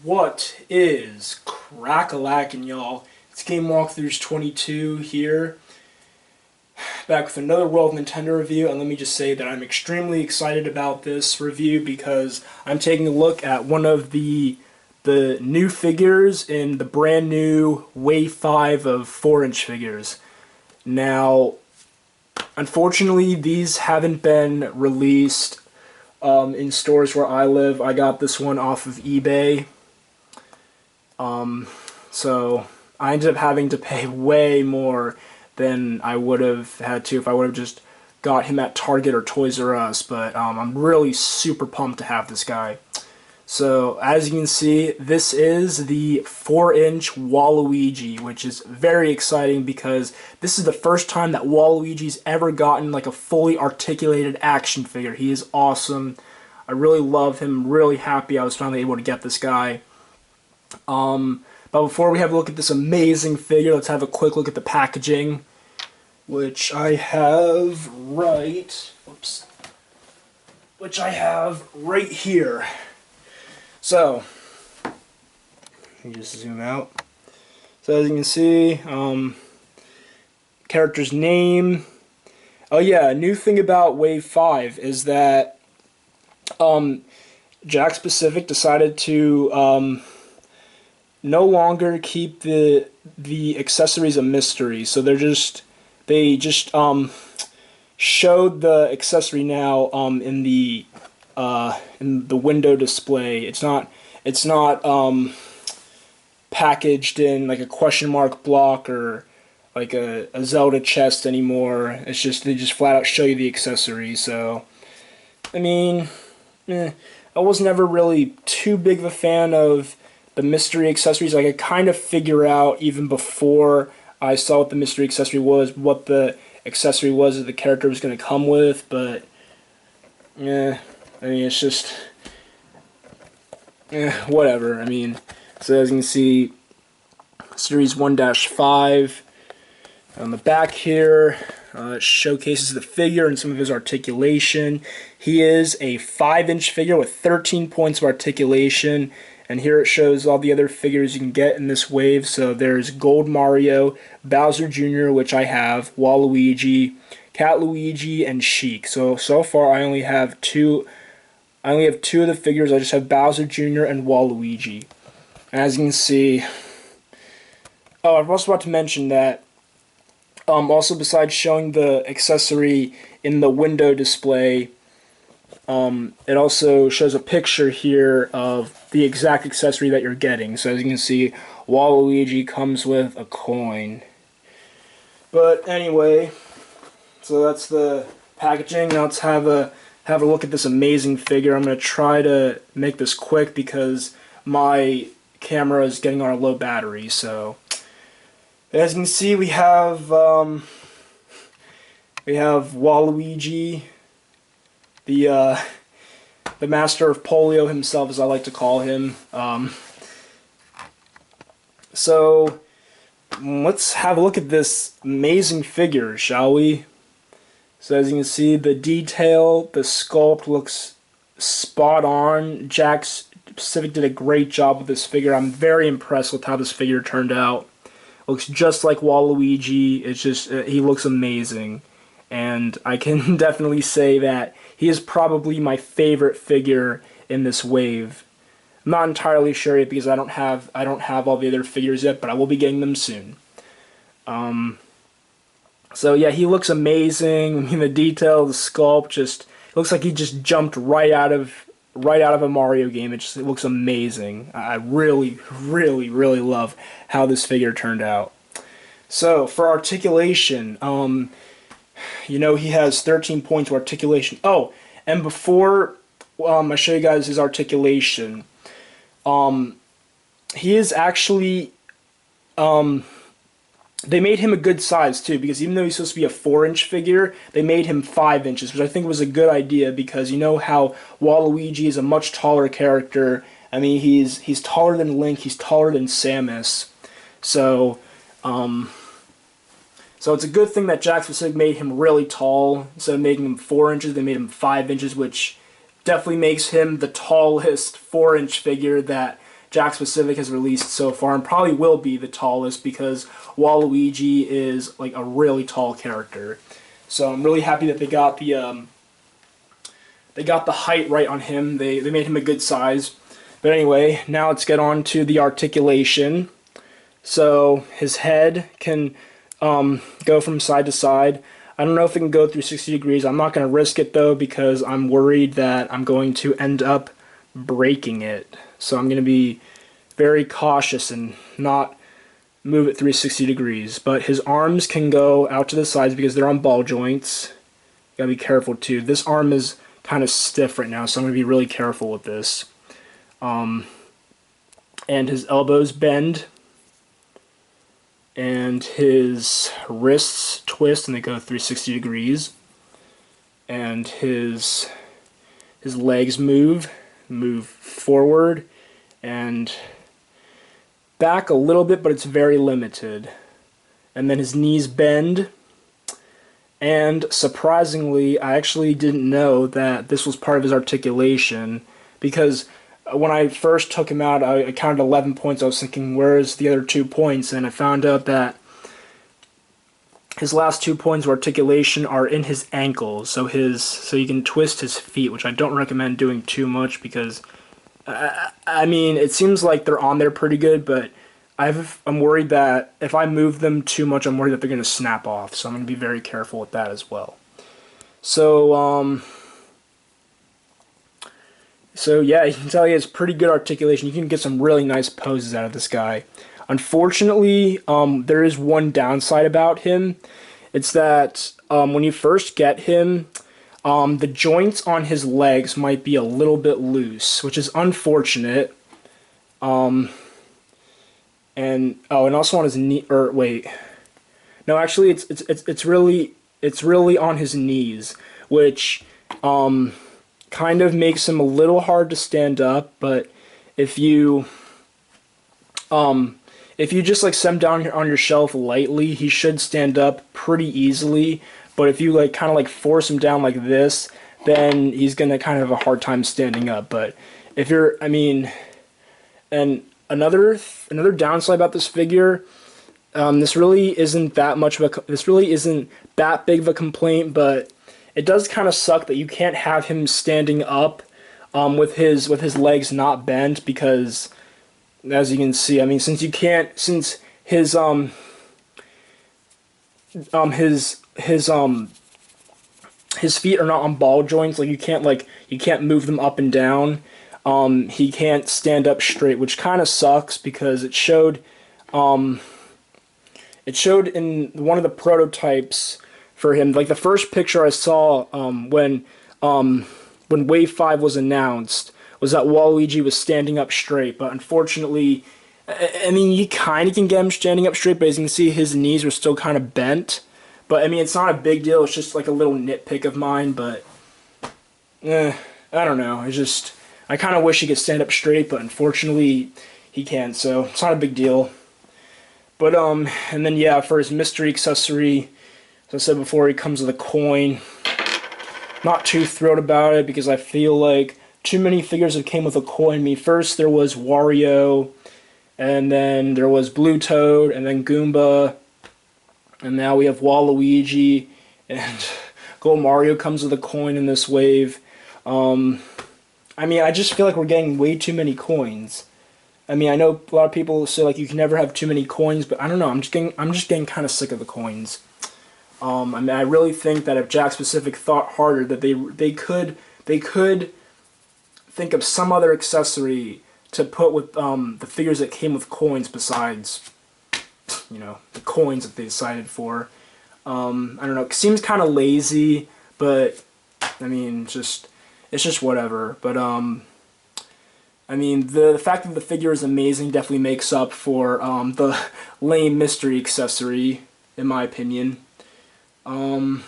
What is crack-a-lackin', y'all? It's Game Walkthroughs 22 here, back with another World of Nintendo review, and let me just say that I'm extremely excited about this review because I'm taking a look at one of the new figures in the brand new Wave 5 of 4-inch figures. Now, unfortunately, these haven't been released in stores where I live. I got this one off of eBay. So I ended up having to pay way more than I would have had to if I would have just got him at Target or Toys R Us, but I'm really super pumped to have this guy. So as you can see, this is the 4-inch Waluigi, which is very exciting because this is the first time that Waluigi's ever gotten like a fully articulated action figure. He is awesome. I really love him. Really happy I was finally able to get this guy. But before we have a look at this amazing figure, let's have a quick look at the packaging, which I have right here. So, let me just zoom out. So as you can see, character's name. Oh yeah, a new thing about Wave 5 is that Jakks Pacific decided to no longer keep the accessories a mystery. So they just showed the accessory now in the window display. It's not packaged in like a question mark block or like a Zelda chest anymore. It's just they just flat out show you the accessory. So I mean, I was never really too big of a fan of the mystery accessories. I could kind of figure out even before I saw what the mystery accessory was, what the accessory was that the character was going to come with, but yeah, I mean, it's just whatever. I mean, so as you can see, Series 1-5 on the back here showcases the figure and some of his articulation. He is a 5-inch figure with 13 points of articulation. And here it shows all the other figures you can get in this wave. So there's Gold Mario, Bowser Jr., which I have, Waluigi, Cat Luigi, and Sheik. So far I only have two of the figures. I just have Bowser Jr. and Waluigi. And as you can see, oh, I was also about to mention that also besides showing the accessory in the window display, it also shows a picture here of the exact accessory that you're getting. So as you can see, Waluigi comes with a coin. But anyway, so that's the packaging. Now let's have a look at this amazing figure. I'm going to try to make this quick because my camera is getting on a low battery. So as you can see, we have Waluigi, the master of polio himself, as I like to call him. So let's have a look at this amazing figure, shall we? So as you can see, the detail, the sculpt looks spot on. Jakks Pacific did a great job with this figure. I'm very impressed with how this figure turned out. Looks just like Waluigi. It's just he looks amazing. And I can definitely say that he is probably my favorite figure in this wave. I'm not entirely sure yet because I don't have all the other figures yet, but I will be getting them soon. So yeah, he looks amazing. I mean, the detail, the sculpt, just looks like he just jumped right out of a Mario game. It looks amazing. I really, really, really love how this figure turned out. So for articulation, you know, he has 13 points of articulation. Oh, and before I show you guys his articulation, he is actually, they made him a good size too, because even though he's supposed to be a 4-inch figure, they made him 5 inches, which I think was a good idea because you know how Waluigi is a much taller character. I mean, he's taller than Link, he's taller than Samus, so it's a good thing that Jakks Pacific made him really tall. Instead of making him 4 inches, they made him 5 inches, which definitely makes him the tallest 4-inch figure that Jakks Pacific has released so far, and probably will be the tallest because Waluigi is like a really tall character. So I'm really happy that they got the height right on him. They made him a good size. But anyway, now let's get on to the articulation. So his head can go from side to side. I don't know if it can go through 60 degrees. I'm not going to risk it though because I'm worried that I'm going to end up breaking it. So I'm going to be very cautious and not move it 360 degrees. But his arms can go out to the sides because they're on ball joints. You gotta be careful too. This arm is kind of stiff right now, so I'm going to be really careful with this. And his elbows bend. And his wrists twist and they go 360 degrees. And his legs move forward and back a little bit, but it's very limited. And then his knees bend. And surprisingly, I actually didn't know that this was part of his articulation, because when I first took him out, I counted 11 points. I was thinking, where's the other 2 points? And I found out that his last 2 points of articulation are in his ankles. So you can twist his feet, which I don't recommend doing too much because, I mean, it seems like they're on there pretty good, but I'm worried that if I move them too much, I'm worried that they're going to snap off. So I'm going to be very careful with that as well. So yeah, you can tell he has pretty good articulation. You can get some really nice poses out of this guy. Unfortunately, there is one downside about him. It's that when you first get him, the joints on his legs might be a little bit loose, which is unfortunate. And also on his knee. Or wait, no, actually, it's really on his knees, which kind of makes him a little hard to stand up. But if you just like set him down on your shelf lightly, he should stand up pretty easily. But if you like kind of like force him down like this, then he's gonna kind of have a hard time standing up. But if you're, I mean, and another downside about this figure, this really isn't that big of a complaint, but it does kind of suck that you can't have him standing up with his legs not bent, because as you can see, I mean, since his feet are not on ball joints, like you can't move them up and down. He can't stand up straight, which kind of sucks because it showed in one of the prototypes for him. Like the first picture I saw when Wave 5 was announced was that Waluigi was standing up straight, but unfortunately, I mean, you kind of can get him standing up straight, but as you can see, his knees were still kind of bent. But I mean, it's not a big deal. It's just like a little nitpick of mine, but I don't know. It's just, I kind of wish he could stand up straight, but unfortunately he can't, so it's not a big deal. But and then yeah, for his mystery accessory, as I said before, he comes with a coin. Not too thrilled about it because I feel like too many figures that came with a coin. I mean, first there was Wario, and then there was Blue Toad, and then Goomba, and now we have Waluigi, and Gold Mario comes with a coin in this wave. I mean, I just feel like we're getting way too many coins. I mean, I know a lot of people say like you can never have too many coins, but I don't know. I'm just getting kind of sick of the coins. I mean, I really think that if Jakks Pacific thought harder, that they could think of some other accessory to put with the figures that came with coins besides, you know, the coins that they decided for. I don't know. It seems kind of lazy, but I mean, it's just whatever. But I mean, the fact that the figure is amazing definitely makes up for the lame mystery accessory, in my opinion. And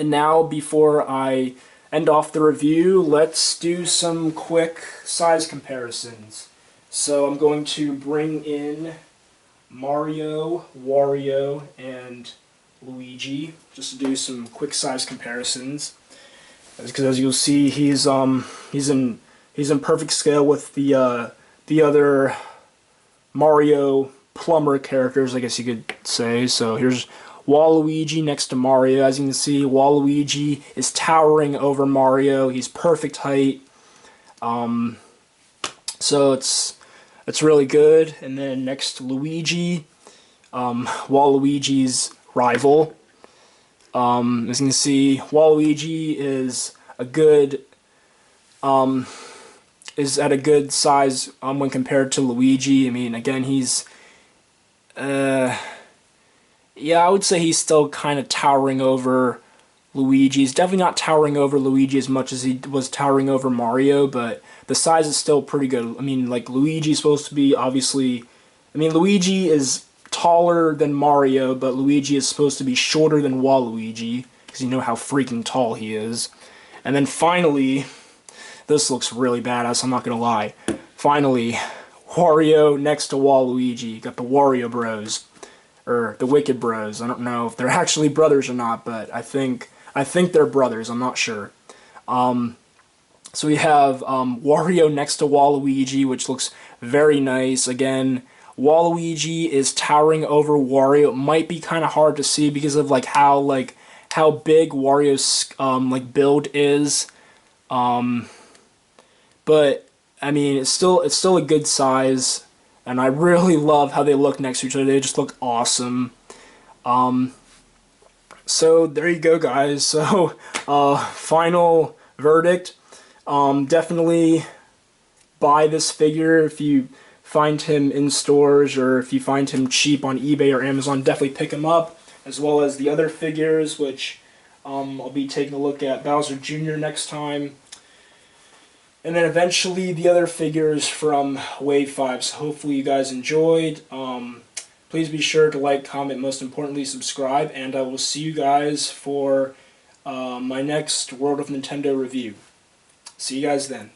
now, before I end off the review, let's do some quick size comparisons. So I'm going to bring in Mario, Wario, and Luigi just to do some quick size comparisons. Because as you'll see, he's in perfect scale with the the other Mario plumber characters, I guess you could say. So here's Waluigi next to Mario. As you can see, Waluigi is towering over Mario. He's perfect height. So it's really good. And then next to Luigi, Waluigi's rival. As you can see, Waluigi is a good is at a good size when compared to Luigi. I mean, again, he's yeah, I would say he's still kind of towering over Luigi. He's definitely not towering over Luigi as much as he was towering over Mario, but the size is still pretty good. I mean, like, Luigi's supposed to be, obviously, I mean, Luigi is taller than Mario, but Luigi is supposed to be shorter than Waluigi, because you know how freaking tall he is. And then finally, this looks really badass, I'm not gonna lie. Finally, Wario next to Waluigi. Got the Wario Bros. Or the Wicked Bros. I don't know if they're actually brothers or not, but I think they're brothers. I'm not sure. So we have Wario next to Waluigi, which looks very nice. Again, Waluigi is towering over Wario. It might be kind of hard to see because of how big Wario's build is. But I mean, it's still a good size. And I really love how they look next to each other. They just look awesome. So there you go, guys. So final verdict. Definitely buy this figure if you find him in stores, or if you find him cheap on eBay or Amazon. Definitely pick him up, as well as the other figures, which I'll be taking a look at Bowser Jr. next time. And then eventually the other figures from Wave 5. So hopefully you guys enjoyed. Please be sure to like, comment, most importantly subscribe, and I will see you guys for my next World of Nintendo review. See you guys then.